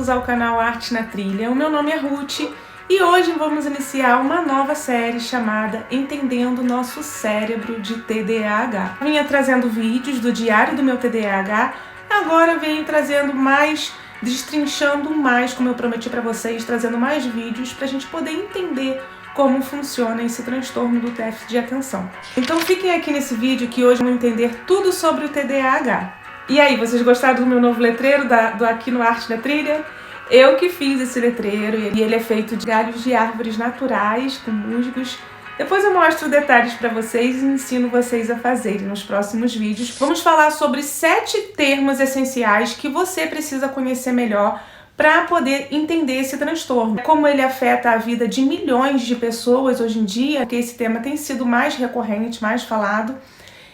bem-vindos ao canal Arte na Trilha. O meu nome é Ruth e hoje vamos iniciar uma nova série chamada Entendendo Nosso Cérebro de TDAH. Eu vinha trazendo vídeos do diário do meu TDAH, agora venho trazendo mais, destrinchando mais, como eu prometi para vocês, trazendo mais vídeos para a gente poder entender como funciona esse transtorno do déficit de atenção. Então fiquem aqui nesse vídeo que hoje vamos entender tudo sobre o TDAH. E aí, vocês gostaram do meu novo letreiro aqui no Arte da Trilha? Eu que fiz esse letreiro e ele é feito de galhos de árvores naturais, com musgos. Depois eu mostro detalhes para vocês e ensino vocês a fazerem nos próximos vídeos. Vamos falar sobre 7 termos essenciais que você precisa conhecer melhor para poder entender esse transtorno. Como ele afeta a vida de milhões de pessoas hoje em dia, porque esse tema tem sido mais recorrente, mais falado.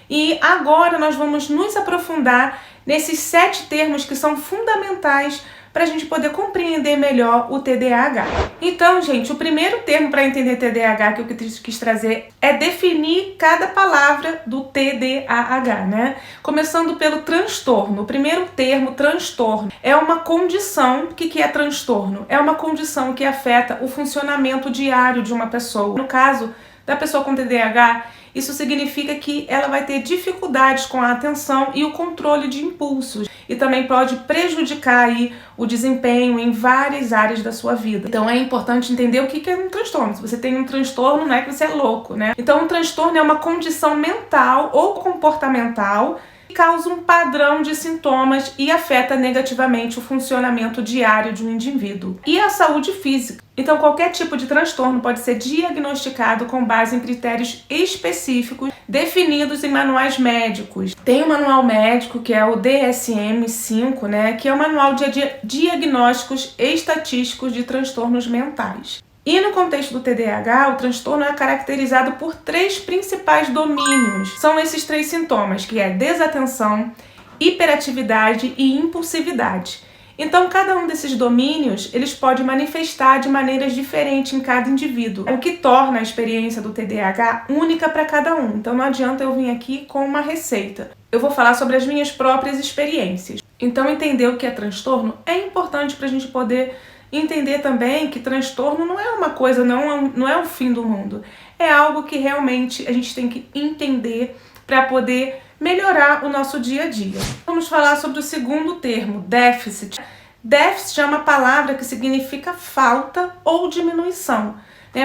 E agora nós vamos nos aprofundar nesses 7 termos que são fundamentais para a gente poder compreender melhor o TDAH. Então, gente, o primeiro termo para entender TDAH que eu quis trazer é definir cada palavra do TDAH, né? Começando pelo transtorno. O primeiro termo, transtorno, é uma condição. O que é transtorno? É uma condição que afeta o funcionamento diário de uma pessoa. No caso da pessoa com TDAH, isso significa que ela vai ter dificuldades com a atenção e o controle de impulsos e também pode prejudicar aí o desempenho em várias áreas da sua vida. Então é importante entender o que é um transtorno. Se você tem um transtorno, não é que você é louco, né? Então um transtorno é uma condição mental ou comportamental que causa um padrão de sintomas e afeta negativamente o funcionamento diário de um indivíduo e a saúde física. Então, qualquer tipo de transtorno pode ser diagnosticado com base em critérios específicos definidos em manuais médicos. Tem o manual médico, que é o DSM-5, né, que é o Manual de Diagnósticos Estatísticos de Transtornos Mentais. E no contexto do TDAH, o transtorno é caracterizado por 3 principais domínios. São esses 3 sintomas, que é desatenção, hiperatividade e impulsividade. Então, cada um desses domínios, eles podem manifestar de maneiras diferentes em cada indivíduo, o que torna a experiência do TDAH única para cada um. Então, não adianta eu vir aqui com uma receita. Eu vou falar sobre as minhas próprias experiências. Então, entender o que é transtorno é importante para a gente poder entender também que transtorno não é uma coisa, não é o fim do mundo. É algo que realmente a gente tem que entender para poder melhorar o nosso dia a dia. Vamos falar sobre o segundo termo, déficit. Déficit é uma palavra que significa falta ou diminuição.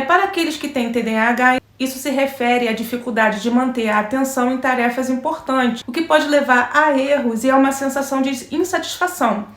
Para aqueles que têm TDAH, isso se refere à dificuldade de manter a atenção em tarefas importantes, o que pode levar a erros e a uma sensação de insatisfação.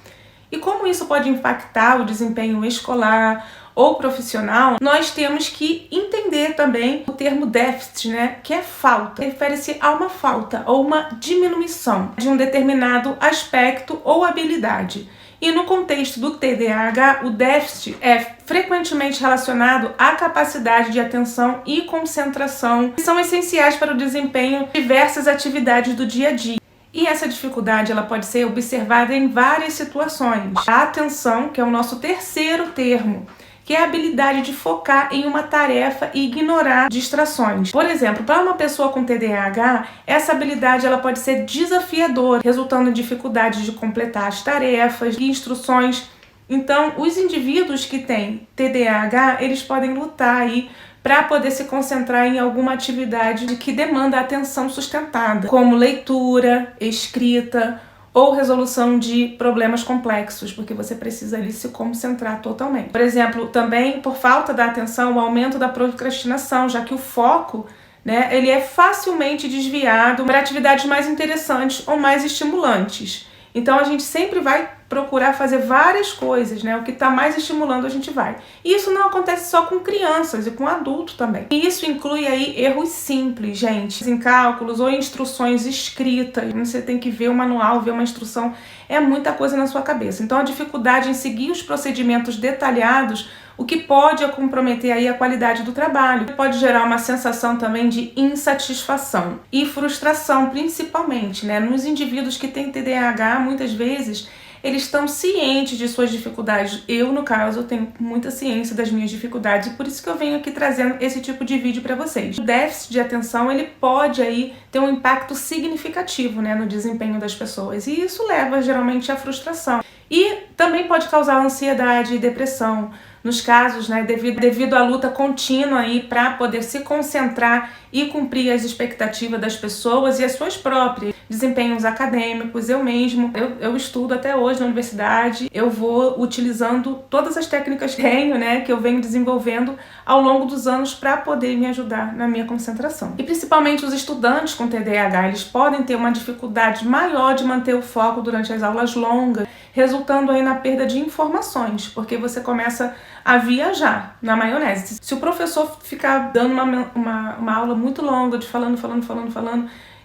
E como isso pode impactar o desempenho escolar ou profissional, nós temos que entender também o termo déficit, né, que é falta. Refere-se a uma falta ou uma diminuição de um determinado aspecto ou habilidade. E no contexto do TDAH, o déficit é frequentemente relacionado à capacidade de atenção e concentração, que são essenciais para o desempenho de diversas atividades do dia a dia. E essa dificuldade ela pode ser observada em várias situações. A atenção, que é o nosso terceiro termo, que é a habilidade de focar em uma tarefa e ignorar distrações. Por exemplo, para uma pessoa com TDAH, essa habilidade ela pode ser desafiadora, resultando em dificuldades de completar as tarefas e instruções. Então, os indivíduos que têm TDAH, eles podem lutar aí para poder se concentrar em alguma atividade que demanda atenção sustentada, como leitura, escrita ou resolução de problemas complexos, porque você precisa ali se concentrar totalmente. Por exemplo, também por falta da atenção, o aumento da procrastinação, já que o foco, né, ele é facilmente desviado para atividades mais interessantes ou mais estimulantes. Então a gente sempre vai procurar fazer várias coisas, né? O que está mais estimulando a gente vai. E isso não acontece só com crianças e com adultos também. E isso inclui aí erros simples, gente, em cálculos ou instruções escritas. Você tem que ver o manual, ver uma instrução, é muita coisa na sua cabeça. Então a dificuldade em seguir os procedimentos detalhados, o que pode comprometer aí a qualidade do trabalho. Pode gerar uma sensação também de insatisfação e frustração, principalmente, né? Nos indivíduos que têm TDAH, muitas vezes, eles estão cientes de suas dificuldades. Eu, no caso, tenho muita ciência das minhas dificuldades e por isso que eu venho aqui trazendo esse tipo de vídeo para vocês. O déficit de atenção, ele pode aí ter um impacto significativo, né, no desempenho das pessoas e isso leva geralmente à frustração. E também pode causar ansiedade e depressão. Nos casos, né, devido à luta contínua aí para poder se concentrar e cumprir as expectativas das pessoas e as suas próprias desempenhos acadêmicos. Eu mesmo, eu estudo até hoje na universidade, eu vou utilizando todas as técnicas que tenho, né, que eu venho desenvolvendo ao longo dos anos para poder me ajudar na minha concentração. E principalmente os estudantes com TDAH, eles podem ter uma dificuldade maior de manter o foco durante as aulas longas, resultando aí na perda de informações, porque você começa a viajar na maionese. Se o professor ficar dando uma aula muito longa, de falando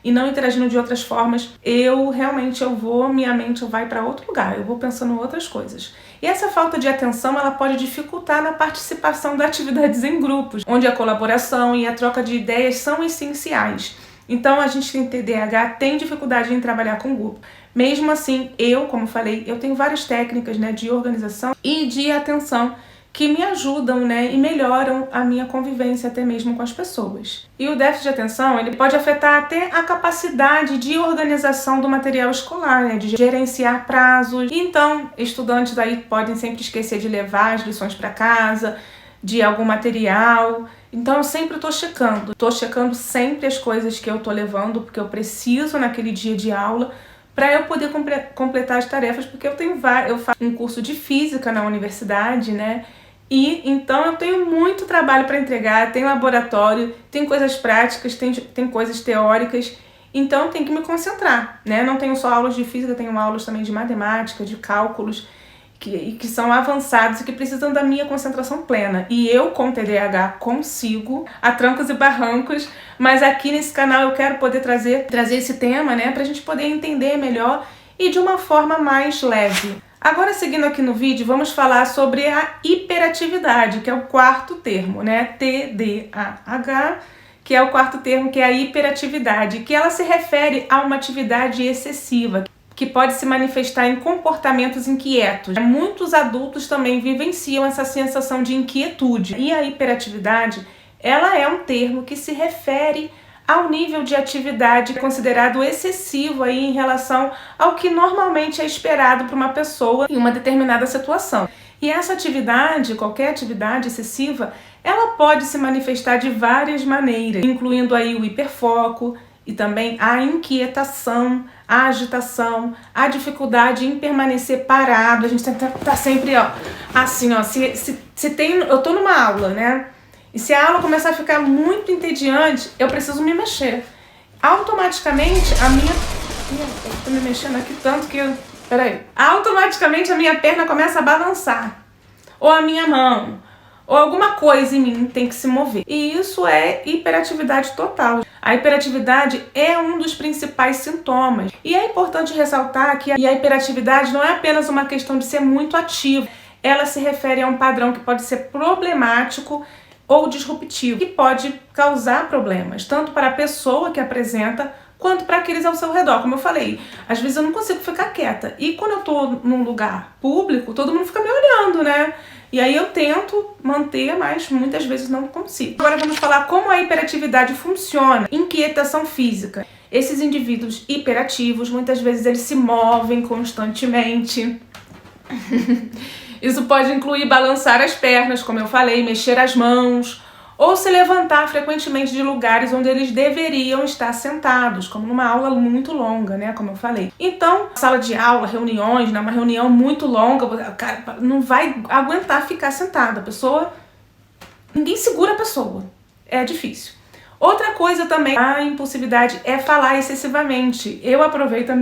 e não interagindo de outras formas, minha mente vai para outro lugar, eu vou pensando em outras coisas. E essa falta de atenção, ela pode dificultar na participação de atividades em grupos, onde a colaboração e a troca de ideias são essenciais. Então, a gente tem TDAH, tem dificuldade em trabalhar com grupo. Mesmo assim, como falei, eu tenho várias técnicas, né, de organização e de atenção que me ajudam, né, e melhoram a minha convivência até mesmo com as pessoas. E o déficit de atenção, ele pode afetar até a capacidade de organização do material escolar, né, de gerenciar prazos. Então, estudantes aí podem sempre esquecer de levar as lições para casa, de algum material. Então, eu sempre estou checando sempre as coisas que eu estou levando, porque eu preciso naquele dia de aula, para eu poder completar as tarefas, porque eu faço um curso de física na universidade, né? E então eu tenho muito trabalho para entregar, tem laboratório, tem coisas práticas, tem coisas teóricas, então eu tenho que me concentrar, né? Não tenho só aulas de física, tenho aulas também de matemática, de cálculos, que são avançados e que precisam da minha concentração plena. E eu, com TDAH, consigo, a trancos e barrancos, mas aqui nesse canal eu quero poder trazer esse tema, né, pra gente poder entender melhor e de uma forma mais leve. Agora, seguindo aqui no vídeo, vamos falar sobre a hiperatividade, que é o quarto termo, né, TDAH, que é o quarto termo, que é a hiperatividade, que ela se refere a uma atividade excessiva, que pode se manifestar em comportamentos inquietos. Muitos adultos também vivenciam essa sensação de inquietude. E a hiperatividade, ela é um termo que se refere ao nível de atividade considerado excessivo aí em relação ao que normalmente é esperado para uma pessoa em uma determinada situação. E essa atividade, qualquer atividade excessiva, ela pode se manifestar de várias maneiras, incluindo aí o hiperfoco, e também a inquietação, a agitação, a dificuldade em permanecer parado. A gente tá sempre, ó, assim, ó, eu tô numa aula, né? E se a aula começar a ficar muito entediante, eu preciso me mexer. Automaticamente, eu tô me mexendo aqui tanto que automaticamente a minha perna começa a balançar. Ou a minha mão. Ou alguma coisa em mim tem que se mover. E isso é hiperatividade total. A hiperatividade é um dos principais sintomas. E é importante ressaltar que a hiperatividade não é apenas uma questão de ser muito ativo. Ela se refere a um padrão que pode ser problemático ou disruptivo, que pode causar problemas, tanto para a pessoa que apresenta, quanto para aqueles ao seu redor. Como eu falei, às vezes eu não consigo ficar quieta. E quando eu tô num lugar público, todo mundo fica me olhando, né? E aí eu tento manter, mas muitas vezes não consigo. Agora vamos falar como a hiperatividade funciona. Inquietação física. Esses indivíduos hiperativos, muitas vezes eles se movem constantemente. Isso pode incluir balançar as pernas, como eu falei, mexer as mãos, ou se levantar frequentemente de lugares onde eles deveriam estar sentados, como numa aula muito longa, né, como eu falei. Então, sala de aula, reuniões, né, uma reunião muito longa, o cara não vai aguentar ficar sentado, ninguém segura a pessoa, é difícil. Outra coisa também, a impulsividade é falar excessivamente. Eu aproveito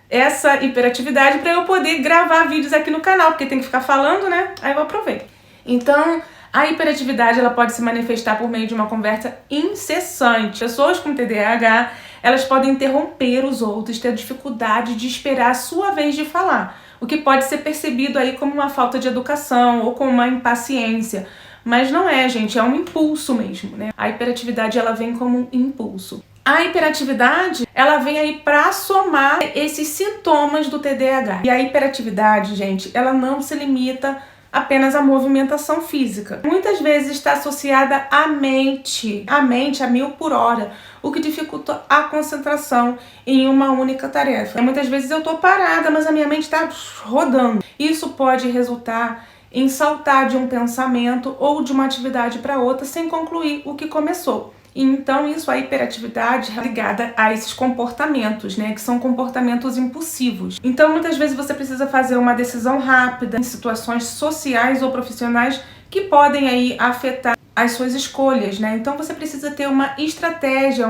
essa hiperatividade para eu poder gravar vídeos aqui no canal, porque tem que ficar falando, né, aí eu aproveito. Então, a hiperatividade ela pode se manifestar por meio de uma conversa incessante. Pessoas com TDAH, elas podem interromper os outros, ter dificuldade de esperar a sua vez de falar, o que pode ser percebido aí como uma falta de educação ou como uma impaciência. Mas não é, gente, é um impulso mesmo, né? A hiperatividade ela vem como um impulso. A hiperatividade, ela vem aí para somar esses sintomas do TDAH. E a hiperatividade, gente, ela não se limita apenas à movimentação física. Muitas vezes está associada à mente a 1000 por hora, o que dificulta a concentração em uma única tarefa. Muitas vezes eu tô parada, mas a minha mente está rodando. Isso pode resultar em saltar de um pensamento ou de uma atividade para outra sem concluir o que começou. Então isso, a hiperatividade é ligada a esses comportamentos, né, que são comportamentos impulsivos. Então muitas vezes você precisa fazer uma decisão rápida em situações sociais ou profissionais que podem aí afetar as suas escolhas, né? Então você precisa ter uma estratégia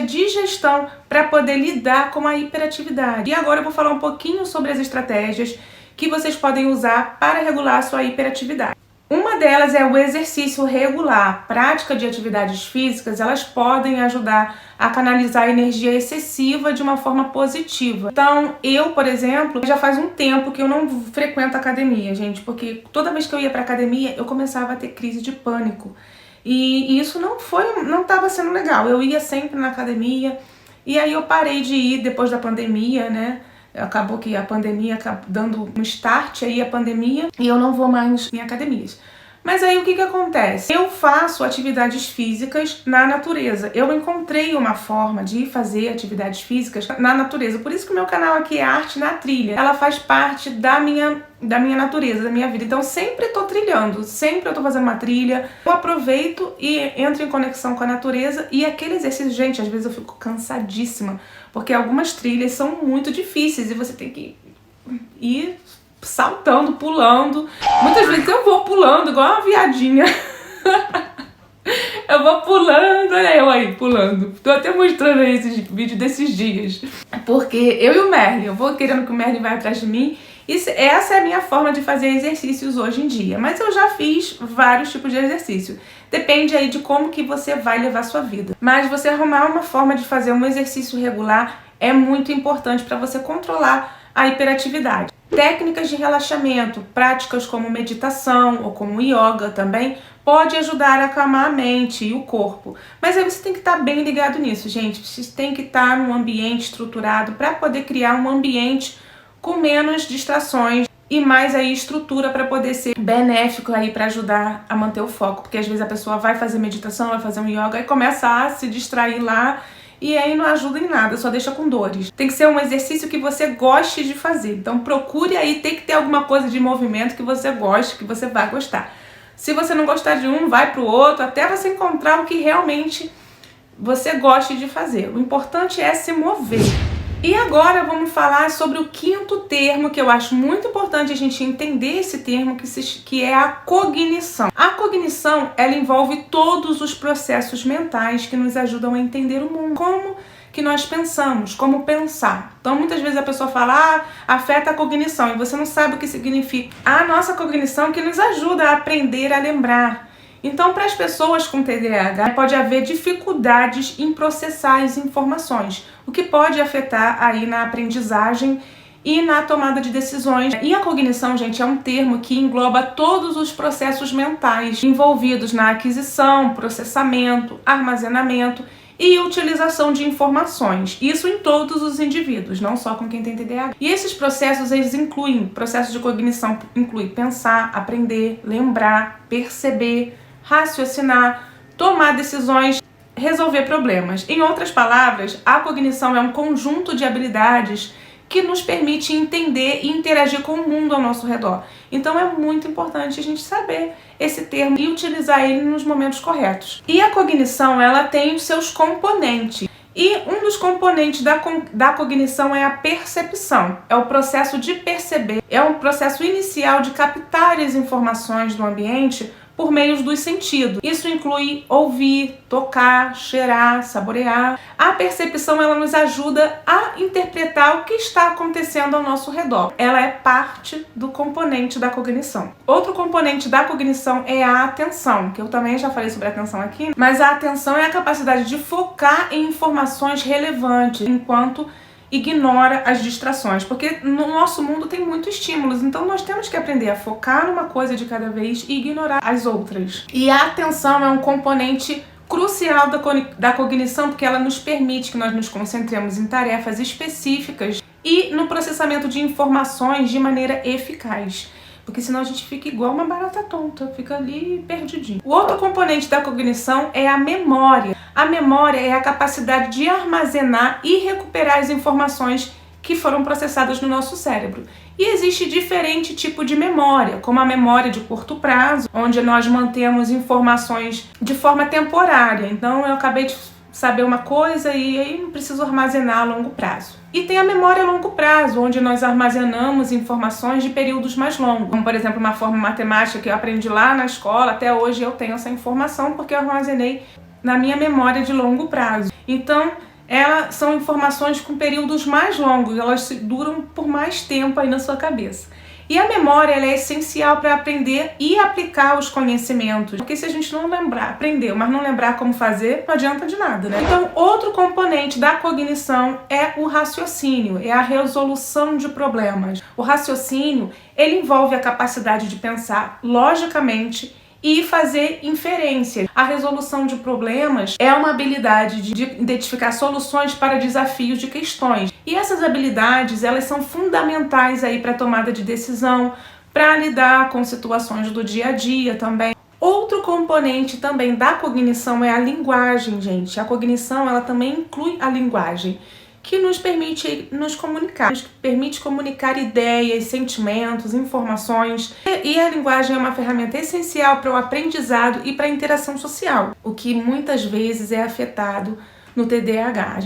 de gestão para poder lidar com a hiperatividade. E agora eu vou falar um pouquinho sobre as estratégias que vocês podem usar para regular a sua hiperatividade. Uma delas é o exercício regular. A prática de atividades físicas, elas podem ajudar a canalizar a energia excessiva de uma forma positiva. Então, eu, por exemplo, já faz um tempo que eu não frequento academia, gente, porque toda vez que eu ia pra academia, eu começava a ter crise de pânico. E isso não estava sendo legal. Eu ia sempre na academia, e aí eu parei de ir depois da pandemia, né? Acabou que a pandemia acabou dando um start aí a pandemia e eu não vou mais em academias. Mas aí o que acontece? Eu faço atividades físicas na natureza. Eu encontrei uma forma de fazer atividades físicas na natureza. Por isso que o meu canal aqui é Arte na Trilha. Ela faz parte da minha natureza, da minha vida. Então sempre tô trilhando, sempre eu tô fazendo uma trilha. Eu aproveito e entro em conexão com a natureza. E aquele exercício, gente, às vezes eu fico cansadíssima, porque algumas trilhas são muito difíceis e você tem que ir saltando, pulando. Muitas vezes eu vou pulando igual uma viadinha. Eu vou pulando, olha eu aí pulando. Tô até mostrando aí esses vídeos desses dias. Porque eu e o Merlin, eu vou querendo que o Merlin vai atrás de mim. Essa é a minha forma de fazer exercícios hoje em dia. Mas eu já fiz vários tipos de exercício. Depende aí de como que você vai levar a sua vida. Mas você arrumar uma forma de fazer um exercício regular é muito importante para você controlar a hiperatividade. Técnicas de relaxamento, práticas como meditação ou como yoga também, pode ajudar a acalmar a mente e o corpo. Mas aí você tem que estar bem ligado nisso, gente. Você tem que estar num ambiente estruturado para poder criar um ambiente com menos distrações e mais aí estrutura para poder ser benéfico aí para ajudar a manter o foco. Porque às vezes a pessoa vai fazer meditação, vai fazer um yoga e começa a se distrair lá, e aí não ajuda em nada, só deixa com dores. Tem que ser um exercício que você goste de fazer. Então procure aí, tem que ter alguma coisa de movimento que você goste, que você vai gostar. Se você não gostar de um, vai pro outro, até você encontrar o que realmente você goste de fazer. O importante é se mover. E agora vamos falar sobre o quinto termo, que eu acho muito importante a gente entender esse termo, que é a cognição. A cognição, ela envolve todos os processos mentais que nos ajudam a entender o mundo. Como que nós pensamos, como pensar. Então muitas vezes a pessoa fala, afeta a cognição, e você não sabe o que significa. A nossa cognição que nos ajuda a aprender a lembrar. Então, para as pessoas com TDAH, pode haver dificuldades em processar as informações, o que pode afetar aí na aprendizagem e na tomada de decisões. E a cognição, gente, é um termo que engloba todos os processos mentais envolvidos na aquisição, processamento, armazenamento e utilização de informações. Isso em todos os indivíduos, não só com quem tem TDAH. E esses processos, eles incluem, processos de cognição inclui pensar, aprender, lembrar, perceber, raciocinar, tomar decisões, resolver problemas. Em outras palavras, a cognição é um conjunto de habilidades que nos permite entender e interagir com o mundo ao nosso redor. Então é muito importante a gente saber esse termo e utilizar ele nos momentos corretos. E a cognição, ela tem os seus componentes. E um dos componentes da cognição é a percepção. É o processo de perceber, é um processo inicial de captar as informações do ambiente por meio dos sentidos. Isso inclui ouvir, tocar, cheirar, saborear. A percepção, ela nos ajuda a interpretar o que está acontecendo ao nosso redor. Ela é parte do componente da cognição. Outro componente da cognição é a atenção, que eu também já falei sobre a atenção aqui, mas a atenção é a capacidade de focar em informações relevantes, enquanto ignora as distrações, porque no nosso mundo tem muitos estímulos, então nós temos que aprender a focar numa coisa de cada vez e ignorar as outras. E a atenção é um componente crucial da cognição, porque ela nos permite que nós nos concentremos em tarefas específicas e no processamento de informações de maneira eficaz. Porque senão a gente fica igual uma barata tonta, fica ali perdidinho. O outro componente da cognição é a memória. A memória é a capacidade de armazenar e recuperar as informações que foram processadas no nosso cérebro. E existe diferente tipo de memória, como a memória de curto prazo, onde nós mantemos informações de forma temporária. Então eu acabei de saber uma coisa e aí não preciso armazenar a longo prazo. E tem a memória a longo prazo, onde nós armazenamos informações de períodos mais longos. Como, por exemplo, uma forma matemática que eu aprendi lá na escola, até hoje eu tenho essa informação porque eu armazenei na minha memória de longo prazo. Então, elas são informações com períodos mais longos, elas duram por mais tempo aí na sua cabeça. E a memória ela é essencial para aprender e aplicar os conhecimentos. Porque se a gente não lembrar, aprendeu, mas não lembrar como fazer, não adianta de nada, né? Então, outro componente da cognição é o raciocínio, é a resolução de problemas. O raciocínio, ele envolve a capacidade de pensar logicamente e fazer inferência. A resolução de problemas é uma habilidade de identificar soluções para desafios de questões. E essas habilidades, elas são fundamentais aí para a tomada de decisão, para lidar com situações do dia a dia também. Outro componente também da cognição é a linguagem, gente. A cognição, ela também inclui a linguagem, que nos permite nos comunicar, nos permite comunicar ideias, sentimentos, informações. E a linguagem é uma ferramenta essencial para o aprendizado e para a interação social, o que muitas vezes é afetado no TDAH.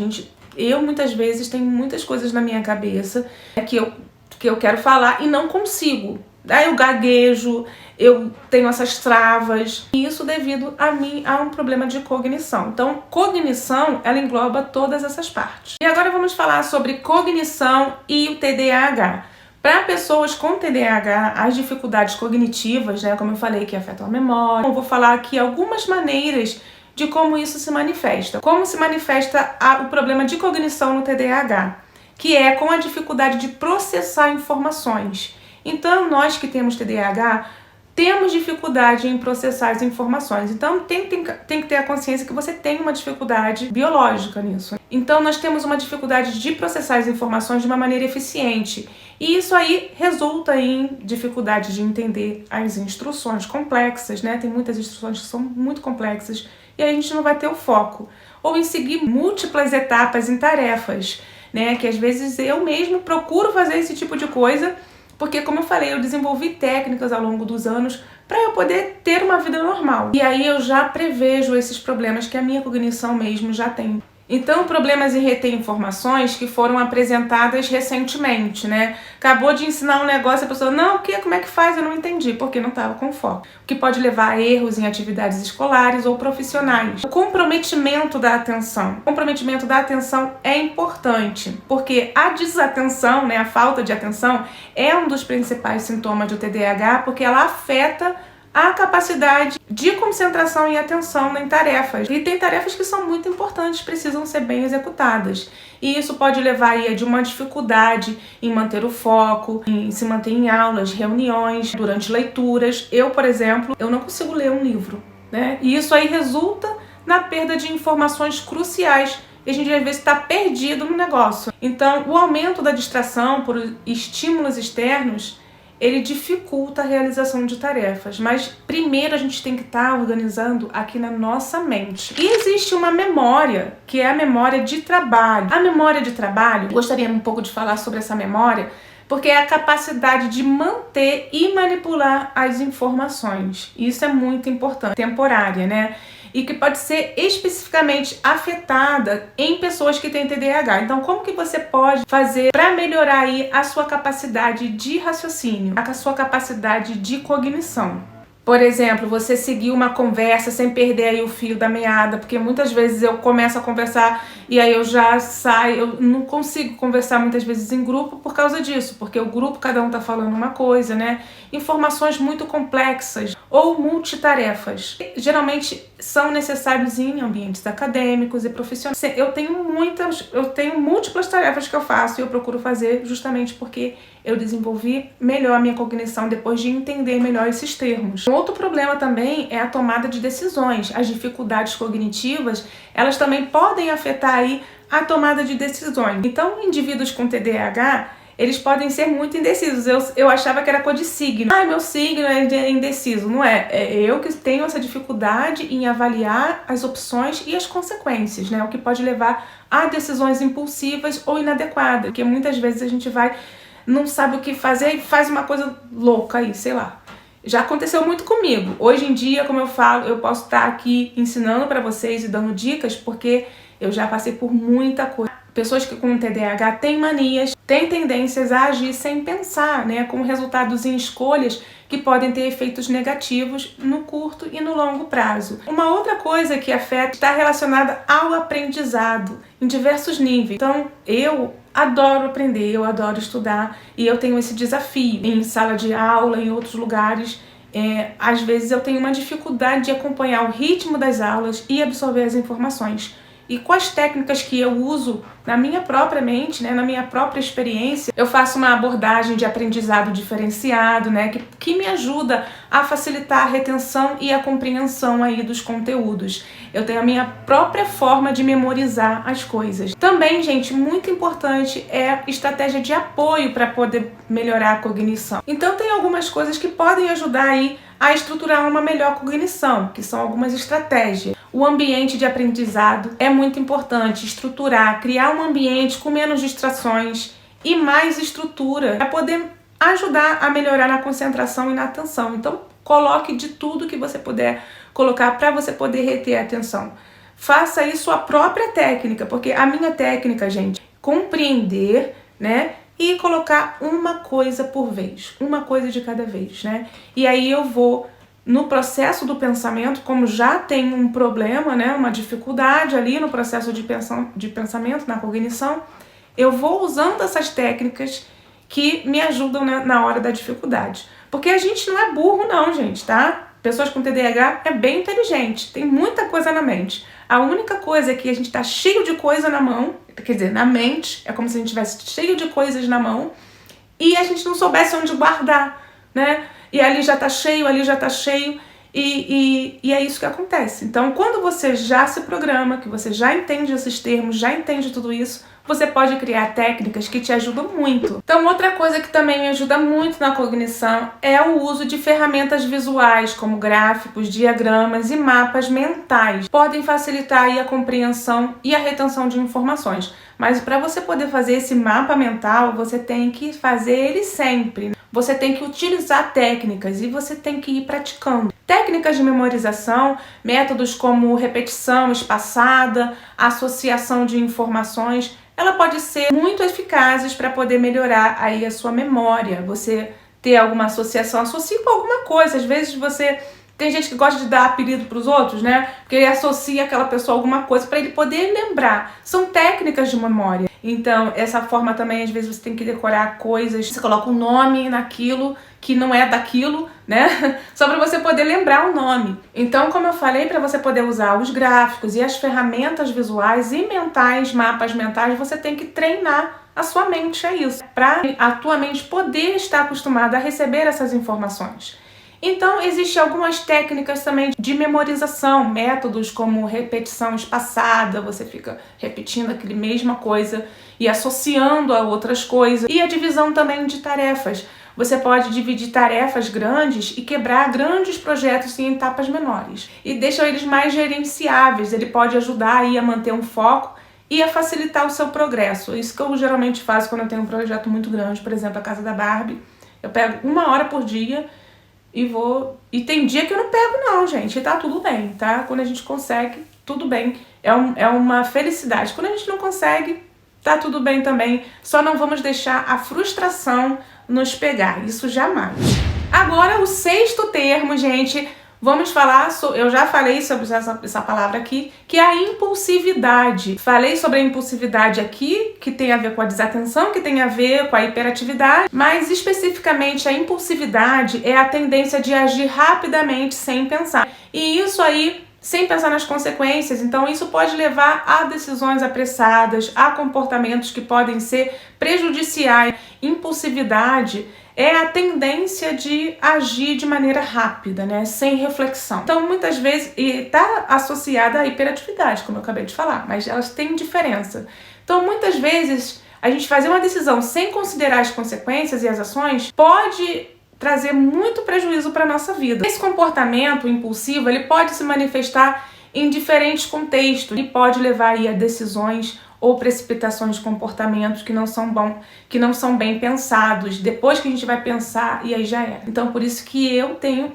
Eu muitas vezes tenho muitas coisas na minha cabeça que eu quero falar e não consigo. Aí eu gaguejo, eu tenho essas travas, e isso devido a um problema de cognição. Então, cognição, ela engloba todas essas partes. E agora vamos falar sobre cognição e o TDAH. Para pessoas com TDAH, as dificuldades cognitivas, né, como eu falei, que afetam a memória, eu vou falar aqui algumas maneiras de como isso se manifesta. Como se manifesta o problema de cognição no TDAH, que é com a dificuldade de processar informações. Então, nós que temos TDAH, temos dificuldade em processar as informações. Então, tem que ter a consciência que você tem uma dificuldade biológica nisso. Então, nós temos uma dificuldade de processar as informações de uma maneira eficiente. E isso aí resulta em dificuldade de entender as instruções complexas, né? Tem muitas instruções que são muito complexas e aí a gente não vai ter o foco. Ou em seguir múltiplas etapas em tarefas, né? Que às vezes eu mesmo procuro fazer esse tipo de coisa, porque, como eu falei, eu desenvolvi técnicas ao longo dos anos para eu poder ter uma vida normal. E aí eu já prevejo esses problemas que a minha cognição mesmo já tem. Então, problemas em reter informações que foram apresentadas recentemente, né? Acabou de ensinar um negócio, a pessoa, não, como é que faz? Eu não entendi, porque não estava com foco. O que pode levar a erros em atividades escolares ou profissionais. O comprometimento da atenção. O comprometimento da atenção é importante, porque a desatenção, né, a falta de atenção, é um dos principais sintomas do TDAH, porque ela afeta a capacidade de concentração e atenção em tarefas. E tem tarefas que são muito importantes, precisam ser bem executadas. E isso pode levar aí a uma dificuldade em manter o foco, em se manter em aulas, reuniões, durante leituras. Eu, por exemplo, eu não consigo ler um livro, né? E isso aí resulta na perda de informações cruciais. E a gente às vezes está perdido no negócio. Então, o aumento da distração por estímulos externos, ele dificulta a realização de tarefas, mas primeiro a gente tem que estar organizando aqui na nossa mente. E existe uma memória, que é a memória de trabalho. A memória de trabalho, gostaria um pouco de falar sobre essa memória, porque é a capacidade de manter e manipular as informações. Isso é muito importante, temporária, né? E que pode ser especificamente afetada em pessoas que têm TDAH. Então, como que você pode fazer para melhorar aí a sua capacidade de raciocínio, a sua capacidade de cognição? Por exemplo, você seguir uma conversa sem perder aí o fio da meada, porque muitas vezes eu começo a conversar e aí eu já saio, eu não consigo conversar muitas vezes em grupo por causa disso, porque o grupo cada um tá falando uma coisa, né? Informações muito complexas ou multitarefas. Geralmente são necessários em ambientes acadêmicos e profissionais. Eu tenho múltiplas tarefas que eu faço e eu procuro fazer justamente porque eu desenvolvi melhor a minha cognição depois de entender melhor esses termos. Outro problema também é a tomada de decisões. As dificuldades cognitivas, elas também podem afetar aí a tomada de decisões. Então, indivíduos com TDAH, eles podem ser muito indecisos. Eu achava que era coisa de signo. Meu signo é indeciso. Não é. É eu que tenho essa dificuldade em avaliar as opções e as consequências, né? O que pode levar a decisões impulsivas ou inadequadas. Porque muitas vezes a gente não sabe o que fazer e faz uma coisa louca aí, sei lá. Já aconteceu muito comigo. Hoje em dia, como eu falo, eu posso estar aqui ensinando para vocês e dando dicas porque eu já passei por muita coisa. Pessoas que com TDAH têm manias, têm tendências a agir sem pensar, né? Com resultados em escolhas que podem ter efeitos negativos no curto e no longo prazo. Uma outra coisa que afeta está relacionada ao aprendizado em diversos níveis. Então, eu adoro aprender, eu adoro estudar e eu tenho esse desafio em sala de aula, em outros lugares. Às vezes eu tenho uma dificuldade de acompanhar o ritmo das aulas e absorver as informações. E com as técnicas que eu uso na minha própria mente, né, na minha própria experiência, eu faço uma abordagem de aprendizado diferenciado, né, que me ajuda a facilitar a retenção e a compreensão aí dos conteúdos. Eu tenho a minha própria forma de memorizar as coisas. Também, gente, muito importante é estratégia de apoio para poder melhorar a cognição. Então tem algumas coisas que podem ajudar aí a estruturar uma melhor cognição, que são algumas estratégias. O ambiente de aprendizado é muito importante, estruturar, criar um ambiente com menos distrações e mais estrutura para poder ajudar a melhorar na concentração e na atenção. Então, coloque de tudo que você puder colocar para você poder reter a atenção. Faça aí sua própria técnica, porque a minha técnica, gente, compreender, né? E colocar uma coisa por vez, uma coisa de cada vez, né? E aí eu vou, no processo do pensamento, como já tem um problema, né? Uma dificuldade ali no processo de pensamento, na cognição, eu vou usando essas técnicas que me ajudam na hora da dificuldade. Porque a gente não é burro não, gente, tá? Pessoas com TDAH é bem inteligente, tem muita coisa na mente. A única coisa é que a gente tá cheio de coisa na mão, quer dizer, na mente, é como se a gente tivesse cheio de coisas na mão e a gente não soubesse onde guardar, né? E ali já tá cheio, ali já tá cheio e é isso que acontece. Então, quando você já se programa, que você já entende esses termos, já entende tudo isso, você pode criar técnicas que te ajudam muito. Então, outra coisa que também me ajuda muito na cognição é o uso de ferramentas visuais, como gráficos, diagramas e mapas mentais. Podem facilitar aí a compreensão e a retenção de informações. Mas para você poder fazer esse mapa mental, você tem que fazer ele sempre. Você tem que utilizar técnicas e você tem que ir praticando. Técnicas de memorização, métodos como repetição espaçada, associação de informações, ela pode ser muito eficazes para poder melhorar aí a sua memória. Você ter alguma associação, associe com alguma coisa. Às vezes tem gente que gosta de dar apelido para os outros, né? Porque ele associa aquela pessoa a alguma coisa para ele poder lembrar. São técnicas de memória. Então, essa forma também, às vezes você tem que decorar coisas. Você coloca um nome naquilo que não é daquilo, né? Só para você poder lembrar o nome. Então, como eu falei, para você poder usar os gráficos e as ferramentas visuais e mentais, mapas mentais, você tem que treinar a sua mente a isso. Para a tua mente poder estar acostumada a receber essas informações. Então, existem algumas técnicas também de memorização, métodos como repetição espaçada, você fica repetindo aquela mesma coisa e associando a outras coisas. E a divisão também de tarefas. Você pode dividir tarefas grandes e quebrar grandes projetos em etapas menores. E deixa eles mais gerenciáveis, ele pode ajudar aí a manter um foco e a facilitar o seu progresso. Isso que eu geralmente faço quando eu tenho um projeto muito grande, por exemplo, a Casa da Barbie. Eu pego 1 hora por dia e vou... E tem dia que eu não pego não, gente, e tá tudo bem, tá? Quando a gente consegue, tudo bem. É uma felicidade. Quando a gente não consegue, tá tudo bem também. Só não vamos deixar a frustração nos pegar, isso jamais. Agora, o 6º termo, gente, vamos falar, eu já falei sobre essa palavra aqui, que é a impulsividade. Falei sobre a impulsividade aqui, que tem a ver com a desatenção, que tem a ver com a hiperatividade, mas especificamente a impulsividade é a tendência de agir rapidamente sem pensar. E isso aí sem pensar nas consequências. Então isso pode levar a decisões apressadas, a comportamentos que podem ser prejudiciais. Impulsividade é a tendência de agir de maneira rápida, né, sem reflexão. Então muitas vezes está associada à hiperatividade, como eu acabei de falar, mas elas têm diferença. Então muitas vezes a gente fazer uma decisão sem considerar as consequências e as ações pode trazer muito prejuízo para a nossa vida. Esse comportamento impulsivo, ele pode se manifestar em diferentes contextos e pode levar aí a decisões ou precipitações de comportamentos que não são bem pensados, depois que a gente vai pensar e aí já era. Então por isso que eu tenho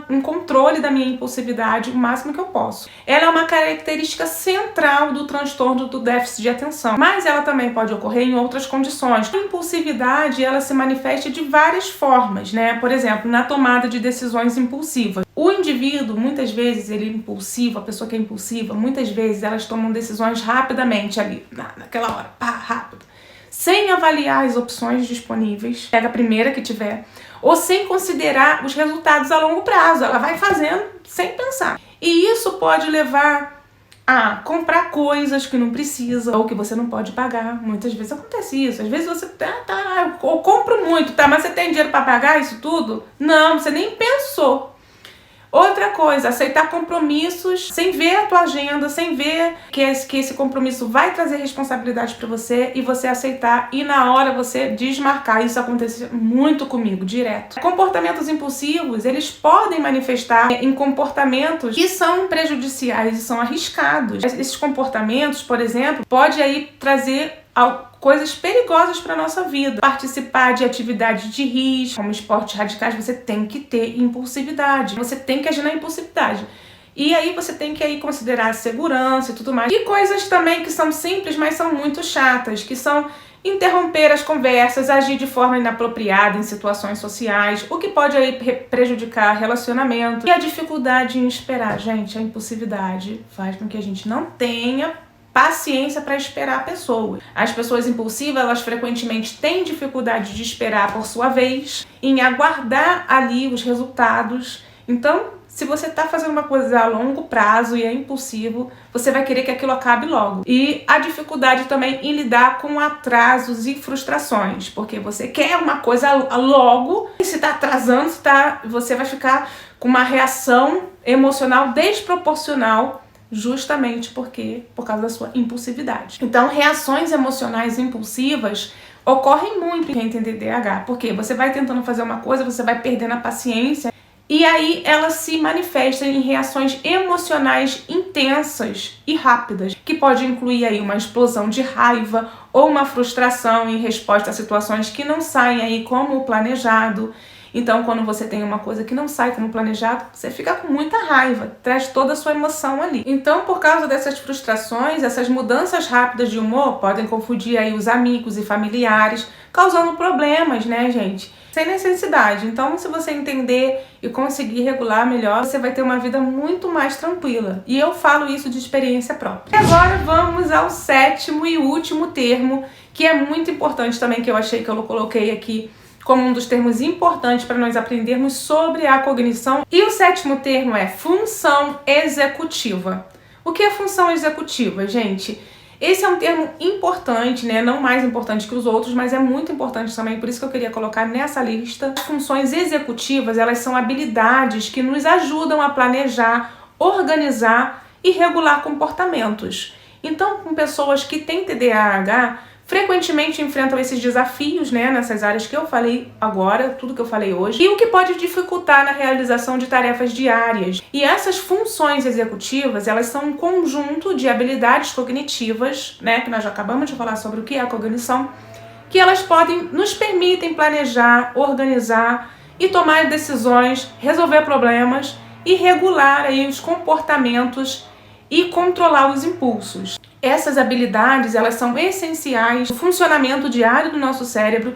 um controle da minha impulsividade o máximo que eu posso. Ela é uma característica central do transtorno do déficit de atenção, mas ela também pode ocorrer em outras condições. A impulsividade, ela se manifesta de várias formas, né? Por exemplo, na tomada de decisões impulsivas. O indivíduo, muitas vezes, ele é impulsivo, a pessoa que é impulsiva, muitas vezes elas tomam decisões rapidamente ali, naquela hora, pá, rápido, sem avaliar as opções disponíveis, pega a primeira que tiver, ou sem considerar os resultados a longo prazo, ela vai fazendo sem pensar. E isso pode levar a comprar coisas que não precisa ou que você não pode pagar. Muitas vezes acontece isso. Às vezes você eu compro muito, mas você tem dinheiro para pagar isso tudo? Não, você nem pensou. Outra coisa, aceitar compromissos sem ver a tua agenda, sem ver que esse compromisso vai trazer responsabilidade para você e você aceitar e na hora você desmarcar. Isso acontece muito comigo, direto. Comportamentos impulsivos, eles podem manifestar em comportamentos que são prejudiciais e são arriscados. Esses comportamentos, por exemplo, pode aí trazer coisas perigosas para nossa vida. Participar de atividades de risco, como esportes radicais, você tem que ter impulsividade. Você tem que agir na impulsividade. E aí você tem que aí considerar a segurança e tudo mais. E coisas também que são simples, mas são muito chatas, que são interromper as conversas, agir de forma inapropriada em situações sociais, o que pode aí prejudicar relacionamento. E a dificuldade em esperar. Gente, a impulsividade faz com que a gente não tenha paciência para esperar pessoas. As pessoas impulsivas, elas frequentemente têm dificuldade de esperar por sua vez, em aguardar ali os resultados. Então, se você está fazendo uma coisa a longo prazo e é impulsivo, você vai querer que aquilo acabe logo. E a dificuldade também em lidar com atrasos e frustrações, porque você quer uma coisa logo, e se está atrasando, você vai ficar com uma reação emocional desproporcional, justamente por causa da sua impulsividade. Então, reações emocionais impulsivas ocorrem muito em quem tem TDAH, porque você vai tentando fazer uma coisa, você vai perdendo a paciência, e aí ela se manifesta em reações emocionais intensas e rápidas, que pode incluir aí uma explosão de raiva ou uma frustração em resposta a situações que não saem aí como planejado. Então, quando você tem uma coisa que não sai como planejado, você fica com muita raiva, traz toda a sua emoção ali. Então, por causa dessas frustrações, essas mudanças rápidas de humor podem confundir aí os amigos e familiares, causando problemas, né, gente? Sem necessidade. Então, se você entender e conseguir regular melhor, você vai ter uma vida muito mais tranquila. E eu falo isso de experiência própria. E agora vamos ao 7º e último termo, que é muito importante também, que eu achei que eu coloquei aqui como um dos termos importantes para nós aprendermos sobre a cognição. E o 7º termo é função executiva. O que é função executiva, gente? Esse é um termo importante, né? Não mais importante que os outros, mas é muito importante também, por isso que eu queria colocar nessa lista. As funções executivas, elas são habilidades que nos ajudam a planejar, organizar e regular comportamentos. Então, com pessoas que têm TDAH, frequentemente enfrentam esses desafios, né, nessas áreas que eu falei agora, tudo que eu falei hoje, e o que pode dificultar na realização de tarefas diárias. E essas funções executivas, elas são um conjunto de habilidades cognitivas, né, que nós já acabamos de falar sobre o que é a cognição, que elas nos permitem planejar, organizar e tomar decisões, resolver problemas e regular aí os comportamentos e controlar os impulsos. Essas habilidades, elas são essenciais no funcionamento diário do nosso cérebro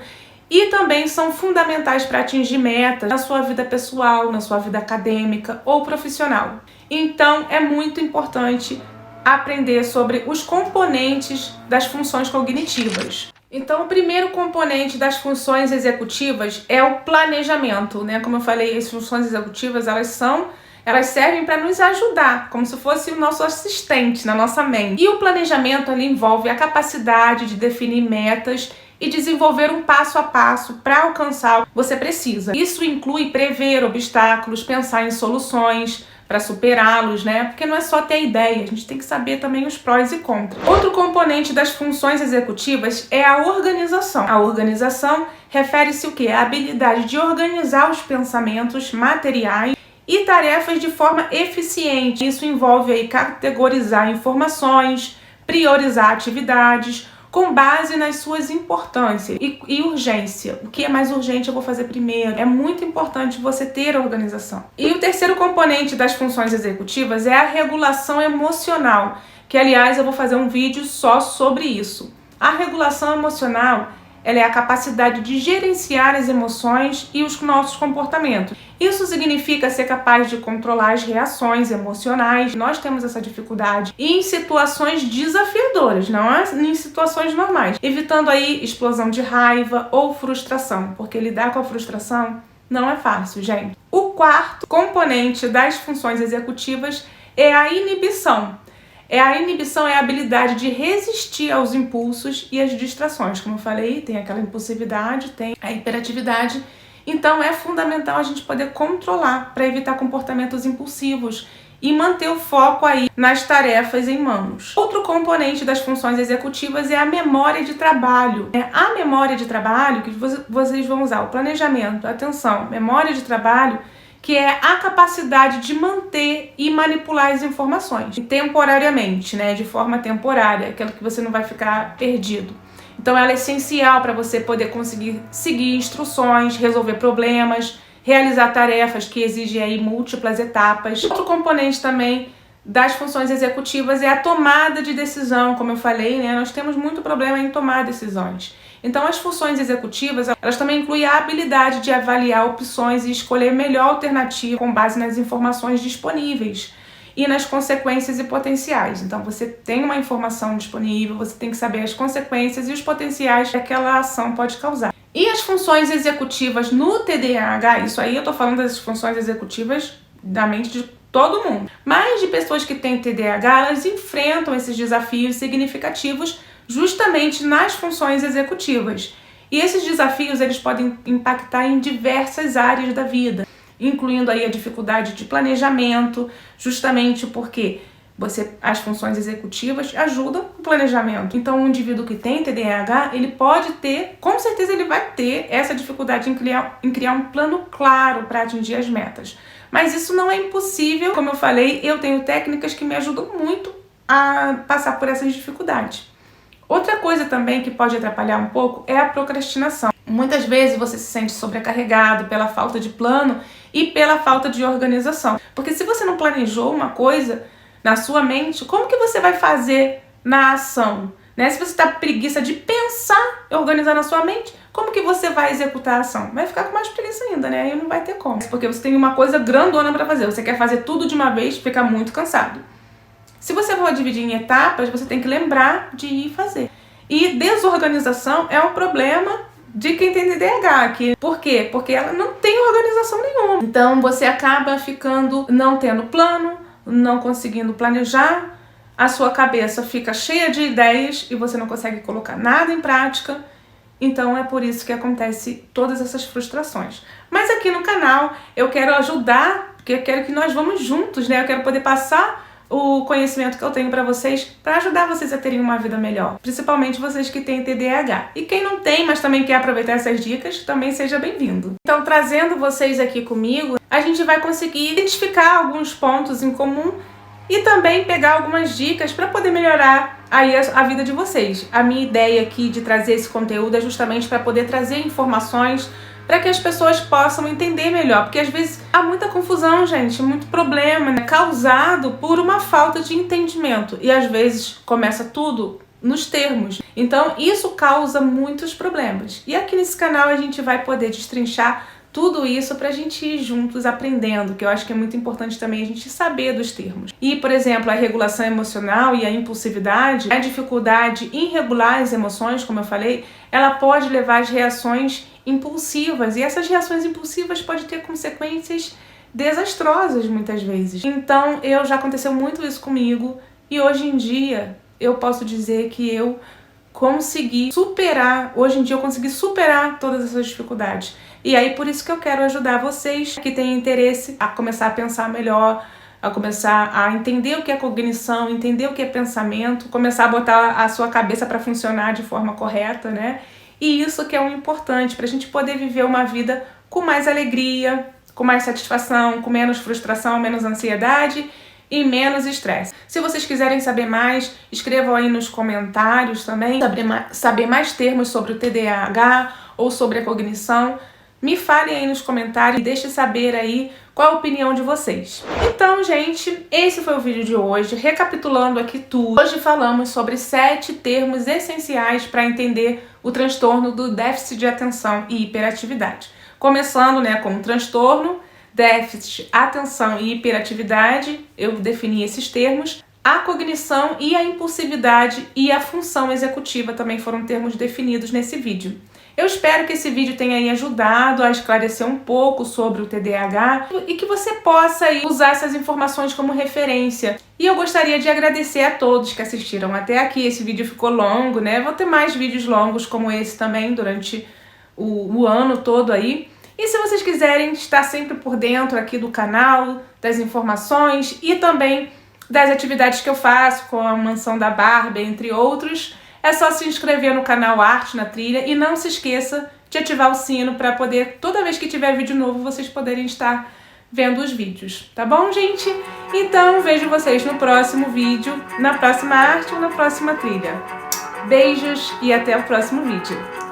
e também são fundamentais para atingir metas na sua vida pessoal, na sua vida acadêmica ou profissional. Então, é muito importante aprender sobre os componentes das funções cognitivas. Então, o primeiro componente das funções executivas é o planejamento, né? Como eu falei, as funções executivas, elas são Elas servem para nos ajudar, como se fosse o nosso assistente na nossa mente. E o planejamento ali envolve a capacidade de definir metas e desenvolver um passo a passo para alcançar o que você precisa. Isso inclui prever obstáculos, pensar em soluções para superá-los, né? Porque não é só ter ideia, a gente tem que saber também os prós e contras. Outro componente das funções executivas é a organização. A organização refere-se o quê? A habilidade de organizar os pensamentos materiais e tarefas de forma eficiente. Isso envolve aí categorizar informações, priorizar atividades com base nas suas importâncias e urgência. O que é mais urgente eu vou fazer primeiro. É muito importante você ter organização. E o terceiro componente das funções executivas é a regulação emocional, que aliás eu vou fazer um vídeo só sobre isso. A regulação emocional, ela é a capacidade de gerenciar as emoções e os nossos comportamentos. Isso significa ser capaz de controlar as reações emocionais. Nós temos essa dificuldade em situações desafiadoras, não é em situações normais, evitando aí explosão de raiva ou frustração, porque lidar com a frustração não é fácil, gente. O quarto componente das funções executivas é a inibição. A inibição é a habilidade de resistir aos impulsos e às distrações. Como eu falei, tem aquela impulsividade, tem a hiperatividade. Então é fundamental a gente poder controlar para evitar comportamentos impulsivos e manter o foco aí nas tarefas em mãos. Outro componente das funções executivas é a memória de trabalho. A memória de trabalho, que vocês vão usar o planejamento, atenção, memória de trabalho, que é a capacidade de manter e manipular as informações temporariamente, né, de forma temporária, aquela que você não vai ficar perdido. Então ela é essencial para você poder conseguir seguir instruções, resolver problemas, realizar tarefas que exigem aí múltiplas etapas. Outro componente também das funções executivas é a tomada de decisão, como eu falei, né, nós temos muito problema em tomar decisões. Então, as funções executivas, elas também incluem a habilidade de avaliar opções e escolher a melhor alternativa com base nas informações disponíveis e nas consequências e potenciais. Então, você tem uma informação disponível, você tem que saber as consequências e os potenciais que aquela ação pode causar. E as funções executivas no TDAH, isso aí eu tô falando das funções executivas da mente de todo mundo. Mas de pessoas que têm TDAH, elas enfrentam esses desafios significativos justamente nas funções executivas. E esses desafios, eles podem impactar em diversas áreas da vida, incluindo aí a dificuldade de planejamento, justamente porque as funções executivas ajudam o planejamento. Então, um indivíduo que tem TDAH, ele pode ter, com certeza ele vai ter essa dificuldade em criar um plano claro para atingir as metas. Mas isso não é impossível. Como eu falei, eu tenho técnicas que me ajudam muito a passar por essas dificuldades. Outra coisa também que pode atrapalhar um pouco é a procrastinação. Muitas vezes você se sente sobrecarregado pela falta de plano e pela falta de organização. Porque se você não planejou uma coisa na sua mente, como que você vai fazer na ação? Né? Se você está com preguiça de pensar e organizar na sua mente, como que você vai executar a ação? Vai ficar com mais preguiça ainda, né? Aí não vai ter como. Porque você tem uma coisa grandona para fazer. Você quer fazer tudo de uma vez, fica muito cansado. Se você for dividir em etapas, você tem que lembrar de ir fazer. E desorganização é um problema de quem tem TDAH. Por quê? Porque ela não tem organização nenhuma. Então você acaba não tendo plano, não conseguindo planejar, a sua cabeça fica cheia de ideias e você não consegue colocar nada em prática. Então é por isso que acontece todas essas frustrações. Mas aqui no canal eu quero ajudar, porque eu quero que nós vamos juntos, né? Eu quero poder passar o conhecimento que eu tenho para vocês, para ajudar vocês a terem uma vida melhor, principalmente vocês que têm TDAH. E quem não tem, mas também quer aproveitar essas dicas, também seja bem-vindo. Então, trazendo vocês aqui comigo, a gente vai conseguir identificar alguns pontos em comum e também pegar algumas dicas para poder melhorar aí a vida de vocês. A minha ideia aqui de trazer esse conteúdo é justamente para poder trazer informações para que as pessoas possam entender melhor, porque às vezes há muita confusão, gente, muito problema, né, causado por uma falta de entendimento, e às vezes começa tudo nos termos. Então isso causa muitos problemas. E aqui nesse canal a gente vai poder destrinchar tudo isso pra gente ir juntos aprendendo, que eu acho que é muito importante também a gente saber dos termos. E, por exemplo, a regulação emocional e a impulsividade, a dificuldade em regular as emoções, como eu falei, ela pode levar às reações impulsivas, e essas reações impulsivas podem ter consequências desastrosas muitas vezes. Então, já aconteceu muito isso comigo e hoje em dia eu posso dizer que eu consegui superar, hoje em dia eu consegui superar todas essas dificuldades. E aí por isso que eu quero ajudar vocês que têm interesse a começar a pensar melhor, a começar a entender o que é cognição, entender o que é pensamento, começar a botar a sua cabeça para funcionar de forma correta, né? E isso que é o importante, para a gente poder viver uma vida com mais alegria, com mais satisfação, com menos frustração, menos ansiedade e menos estresse. Se vocês quiserem saber mais, escrevam aí nos comentários também, saber mais termos sobre o TDAH ou sobre a cognição. Me falem aí nos comentários e deixem saber aí qual a opinião de vocês. Então, gente, esse foi o vídeo de hoje. Recapitulando aqui tudo, hoje falamos sobre 7 termos essenciais para entender o transtorno do déficit de atenção e hiperatividade. Começando, né, com o transtorno, déficit, atenção e hiperatividade, eu defini esses termos. A cognição e a impulsividade e a função executiva também foram termos definidos nesse vídeo. Eu espero que esse vídeo tenha aí ajudado a esclarecer um pouco sobre o TDAH e que você possa aí usar essas informações como referência. E eu gostaria de agradecer a todos que assistiram até aqui. Esse vídeo ficou longo, né? Vou ter mais vídeos longos como esse também durante o ano todo aí. E se vocês quiserem estar sempre por dentro aqui do canal, das informações e também das atividades que eu faço com a Mansão da Barbie, entre outros, é só se inscrever no canal Arte na Trilha e não se esqueça de ativar o sino para poder, toda vez que tiver vídeo novo, vocês poderem estar vendo os vídeos. Tá bom, gente? Então, vejo vocês no próximo vídeo, na próxima arte ou na próxima trilha. Beijos e até o próximo vídeo.